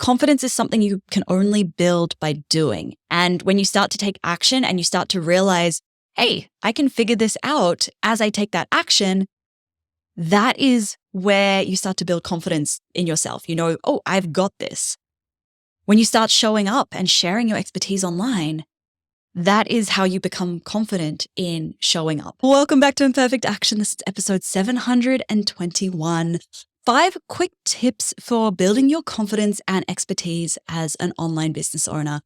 confidence is something you can only build by doing. And when you start to take action and you start to realize, hey, I can figure this out as I take that action, that is where you start to build confidence in yourself. You know, oh, I've got this. When you start showing up and sharing your expertise online, that is how you become confident in showing up. Welcome back to Imperfect Action. This is episode 721. 5 quick tips for building your confidence and expertise as an online business owner.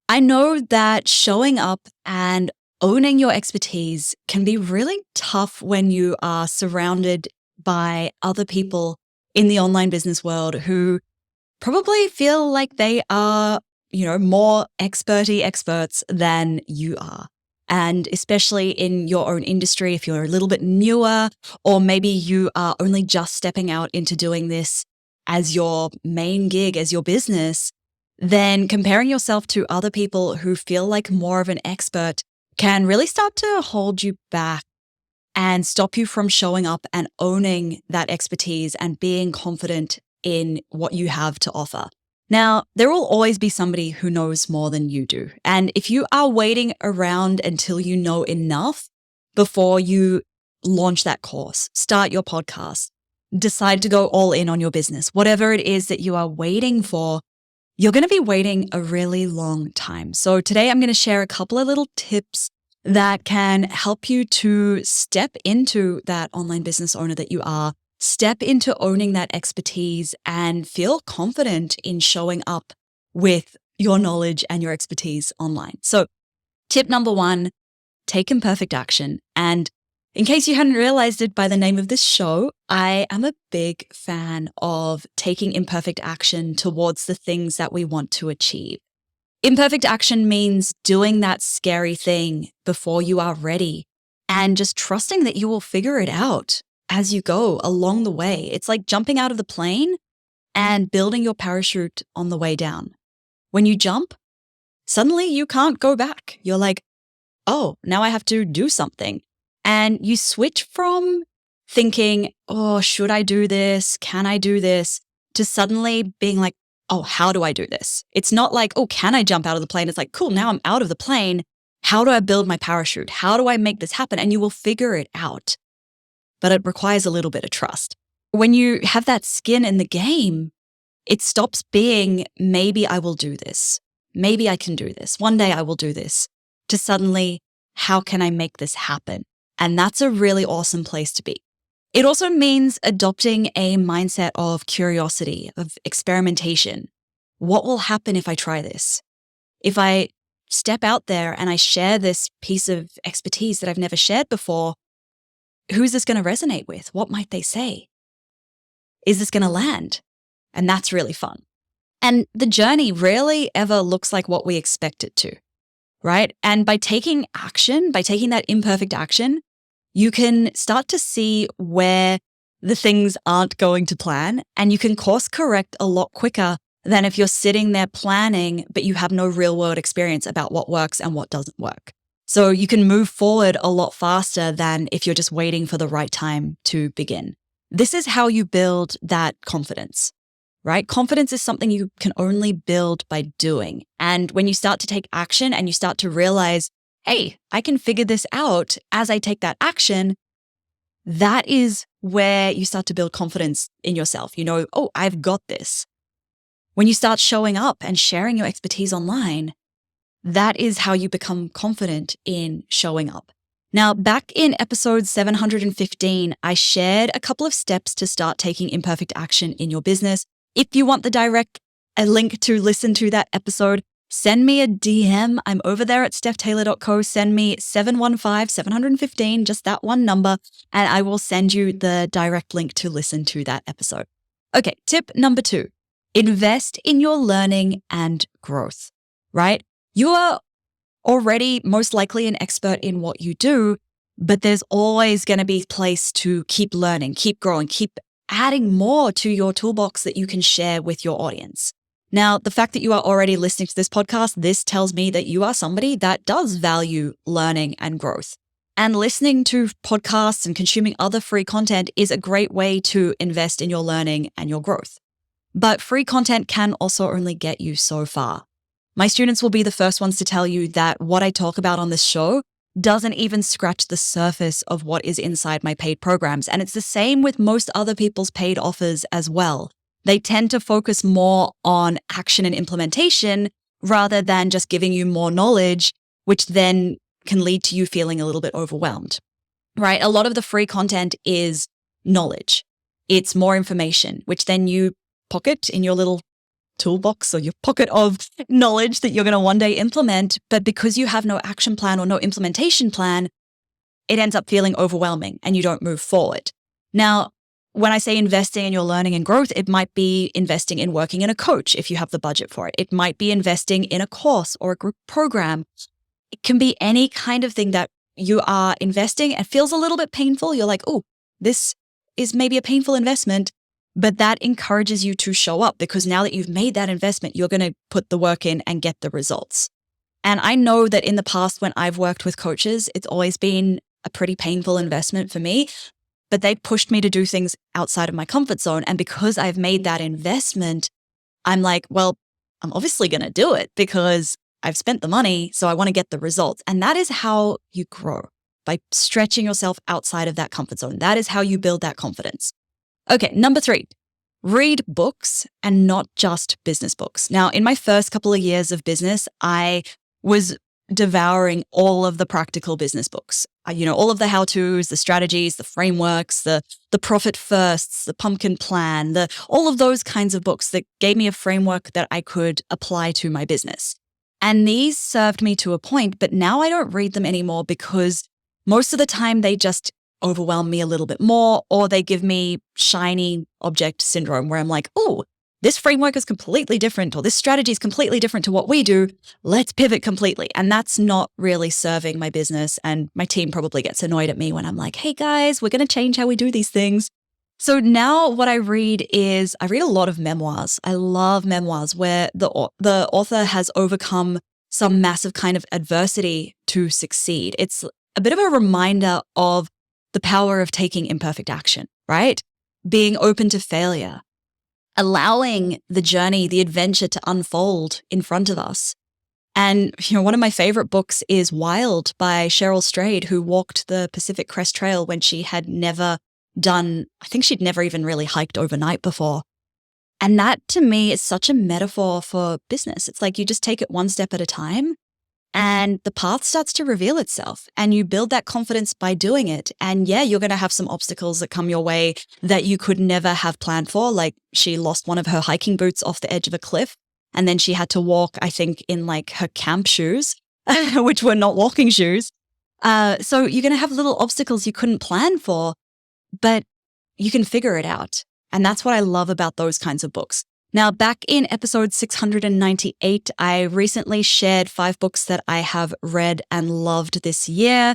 I know that showing up and owning your expertise can be really tough when you are surrounded by other people in the online business world who probably feel like they are, more experts than you are. And especially in your own industry, if you're a little bit newer, or maybe you are only just stepping out into doing this as your main gig, as your business, then comparing yourself to other people who feel like more of an expert can really start to hold you back and stop you from showing up and owning that expertise and being confident in what you have to offer. Now, there will always be somebody who knows more than you do. And if you are waiting around until you know enough before you launch that course, start your podcast, decide to go all in on your business, whatever it is that you are waiting for, you're going to be waiting a really long time. So today I'm going to share a couple of little tips that can help you to step into that online business owner that you are, step into owning that expertise and feel confident in showing up with your knowledge and your expertise online. So tip number 1, take imperfect action. And in case you hadn't realized it by the name of this show, I am a big fan of taking imperfect action towards the things that we want to achieve. Imperfect action means doing that scary thing before you are ready and just trusting that you will figure it out as you go along the way. It's like jumping out of the plane and building your parachute on the way down. When you jump, suddenly you can't go back. You're like, oh, now I have to do something. And you switch from thinking, oh, should I do this? Can I do this? To suddenly being like, oh, how do I do this? It's not like, oh, can I jump out of the plane? It's like, cool, now I'm out of the plane. How do I build my parachute? How do I make this happen? And you will figure it out. But it requires a little bit of trust. When you have that skin in the game, it stops being, maybe I will do this. Maybe I can do this. One day I will do this. To suddenly, how can I make this happen? And that's a really awesome place to be. It also means adopting a mindset of curiosity, of experimentation. What will happen if I try this? If I step out there and I share this piece of expertise that I've never shared before, who's this going to resonate with? What might they say? Is this going to land? And that's really fun. And the journey rarely ever looks like what we expect it to, right? And by taking action, by taking that imperfect action, you can start to see where the things aren't going to plan, and you can course correct a lot quicker than if you're sitting there planning, but you have no real world experience about what works and what doesn't work. So you can move forward a lot faster than if you're just waiting for the right time to begin. This is how you build that confidence, right? Confidence is something you can only build by doing. And when you start to take action and you start to realize, hey, I can figure this out as I take that action, that is where you start to build confidence in yourself. You know, oh, I've got this. When you start showing up and sharing your expertise online, that is how you become confident in showing up. Now, back in episode 715, I shared a couple of steps to start taking imperfect action in your business. If you want a link to listen to that episode, send me a DM. I'm over there at stephtaylor.co. Send me 715, just that one number, and I will send you the direct link to listen to that episode. Okay, tip number 2, invest in your learning and growth, right? You are already most likely an expert in what you do, but there's always going to be place to keep learning, keep growing, keep adding more to your toolbox that you can share with your audience. Now, the fact that you are already listening to this podcast, this tells me that you are somebody that does value learning and growth. And listening to podcasts and consuming other free content is a great way to invest in your learning and your growth. But free content can also only get you so far. My students will be the first ones to tell you that what I talk about on this show doesn't even scratch the surface of what is inside my paid programs. And it's the same with most other people's paid offers as well. They tend to focus more on action and implementation rather than just giving you more knowledge, which then can lead to you feeling a little bit overwhelmed, right? A lot of the free content is knowledge. It's more information, which then you pocket in your little toolbox or your pocket of knowledge that you're going to one day implement. But because you have no action plan or no implementation plan, it ends up feeling overwhelming and you don't move forward. Now, when I say investing in your learning and growth, it might be investing in working in a coach if you have the budget for it. It might be investing in a course or a group program. It can be any kind of thing that you are investing and feels a little bit painful. You're like, oh, this is maybe a painful investment, but that encourages you to show up because now that you've made that investment, you're going to put the work in and get the results. And I know that in the past, when I've worked with coaches, it's always been a pretty painful investment for me, but they pushed me to do things outside of my comfort zone. And because I've made that investment, I'm like, well, I'm obviously going to do it because I've spent the money, so I want to get the results. And that is how you grow, by stretching yourself outside of that comfort zone. That is how you build that confidence. Okay, number 3, read books and not just business books. Now, in my first couple of years of business, I was devouring all of the practical business books. All of the how-tos, the strategies, the frameworks, the profit firsts, the pumpkin plan, all of those kinds of books that gave me a framework that I could apply to my business. And these served me to a point, but now I don't read them anymore because most of the time they just overwhelm me a little bit more, or they give me shiny object syndrome where I'm like, oh, this framework is completely different, or this strategy is completely different to what we do. Let's pivot completely. And that's not really serving my business. And my team probably gets annoyed at me when I'm like, hey guys, we're going to change how we do these things. So now what I read is I read a lot of memoirs. I love memoirs where the author has overcome some massive kind of adversity to succeed. It's a bit of a reminder of the power of taking imperfect action, right? Being open to failure, allowing the journey, the adventure to unfold in front of us. And, one of my favorite books is Wild by Cheryl Strayed, who walked the Pacific Crest Trail when she had never I think she'd never even really hiked overnight before. And that to me is such a metaphor for business. It's like you just take it one step at a time and the path starts to reveal itself and you build that confidence by doing it. And yeah, you're going to have some obstacles that come your way that you could never have planned for. Like she lost one of her hiking boots off the edge of a cliff and then she had to walk, I think, in like her camp shoes, which were not walking shoes. So you're going to have little obstacles you couldn't plan for, but you can figure it out. And that's what I love about those kinds of books. Now, back in episode 698, I recently shared 5 books that I have read and loved this year.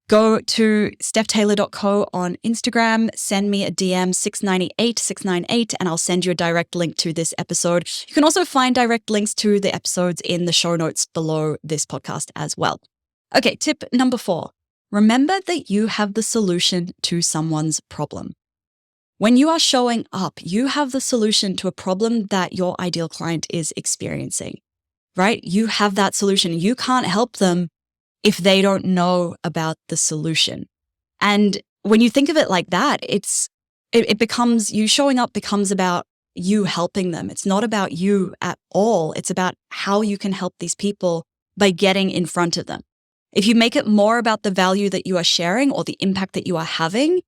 Go to stephtaylor.co on Instagram, send me a DM 698, and I'll send you a direct link to this episode. You can also find direct links to the episodes in the show notes below this podcast as well. Okay, tip number 4. Remember that you have the solution to someone's problem. When you are showing up, you have the solution to a problem that your ideal client is experiencing, right? You have that solution. You can't help them if they don't know about the solution. And when you think of it like that, it becomes, you showing up becomes about you helping them. It's not about you at all. It's about how you can help these people by getting in front of them. If you make it more about the value that you are sharing or the impact that you are having,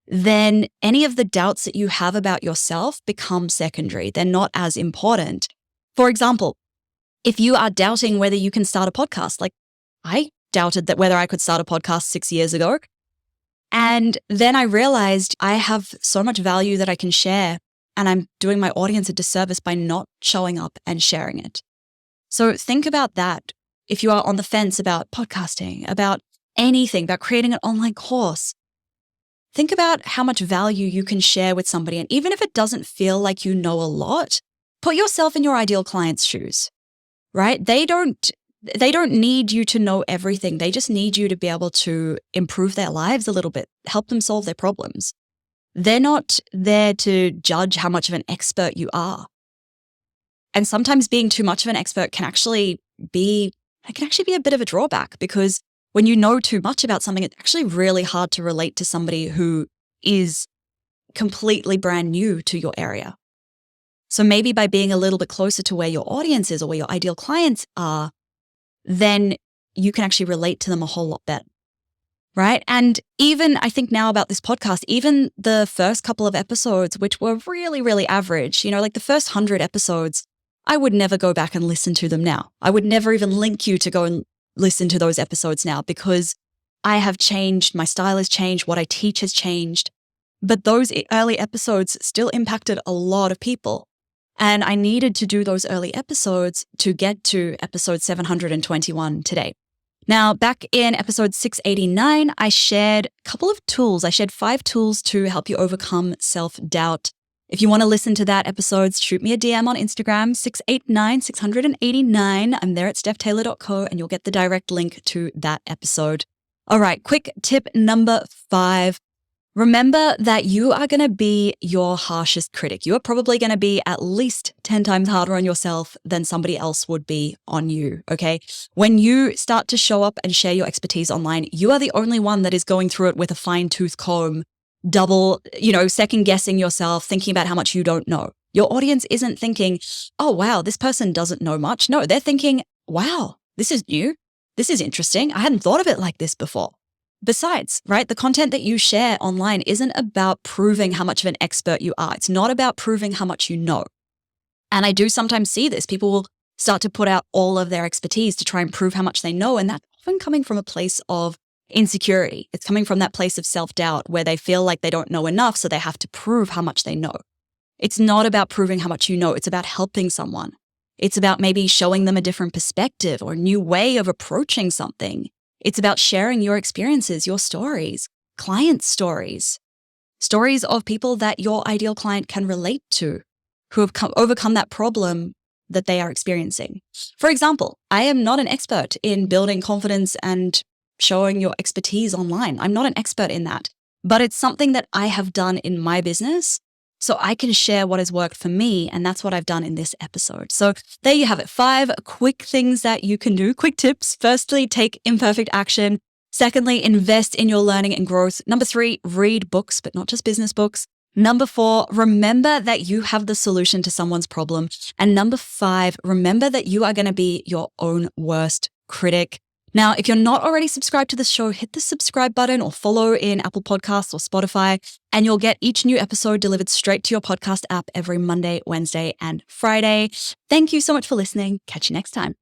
then any of the doubts that you have about yourself become secondary. They're not as important. For example, if you are doubting whether you can start a podcast, like I doubted that whether I could start a podcast 6 years ago. And then I realized I have so much value that I can share, and I'm doing my audience a disservice by not showing up and sharing it. So think about that. If you are on the fence about podcasting, about anything, about creating an online course, think about how much value you can share with somebody. And even if it doesn't feel like you know a lot, put yourself in your ideal client's shoes, right? They don't need you to know everything. They just need you to be able to improve their lives a little bit, help them solve their problems. They're not there to judge how much of an expert you are. And sometimes being too much of an expert can actually be a bit of a drawback, because when you know too much about something, it's actually really hard to relate to somebody who is completely brand new to your area. So maybe by being a little bit closer to where your audience is or where your ideal clients are, then you can actually relate to them a whole lot better. Right? And even I think now about this podcast, even the first couple of episodes, which were really, really average, like the first 100 episodes, I would never go back and listen to them now. I would never even link you to go and listen to those episodes now, because I have changed. My style has changed. What I teach has changed. But those early episodes still impacted a lot of people. And I needed to do those early episodes to get to episode 721 today. Now, back in episode 689, I shared a couple of tools. I shared 5 tools to help you overcome self-doubt. If you want to listen to that episode, shoot me a DM on Instagram, 689. I'm there at stephtaylor.co, and you'll get the direct link to that episode. All right, quick tip number 5. Remember that you are going to be your harshest critic. You are probably going to be at least 10 times harder on yourself than somebody else would be on you, okay? When you start to show up and share your expertise online, you are the only one that is going through it with a fine-tooth comb, double, second guessing yourself, thinking about how much you don't know. Your audience isn't thinking, oh, wow, this person doesn't know much. No, they're thinking, wow, this is new. This is interesting. I hadn't thought of it like this before. Besides, right, the content that you share online isn't about proving how much of an expert you are. It's not about proving how much you know. And I do sometimes see this. People will start to put out all of their expertise to try and prove how much they know. And that's often coming from a place of insecurity. It's coming from that place of self-doubt where they feel like they don't know enough, so they have to prove how much they know. It's not about proving how much you know. It's about helping someone. It's about maybe showing them a different perspective or a new way of approaching something. It's about sharing your experiences, your stories, client stories of people that your ideal client can relate to, who have overcome that problem that they are experiencing. For example, I am not an expert in building confidence and showing your expertise online. I'm not an expert in that, but it's something that I have done in my business. So I can share what has worked for me, and that's what I've done in this episode. So there you have it. 5 quick things that you can do, quick tips. Firstly, take imperfect action. Secondly, invest in your learning and growth. Number 3, read books, but not just business books. Number 4, remember that you have the solution to someone's problem. And number 5, remember that you are going to be your own worst critic. Now, if you're not already subscribed to the show, hit the subscribe button or follow in Apple Podcasts or Spotify, and you'll get each new episode delivered straight to your podcast app every Monday, Wednesday, and Friday. Thank you so much for listening. Catch you next time.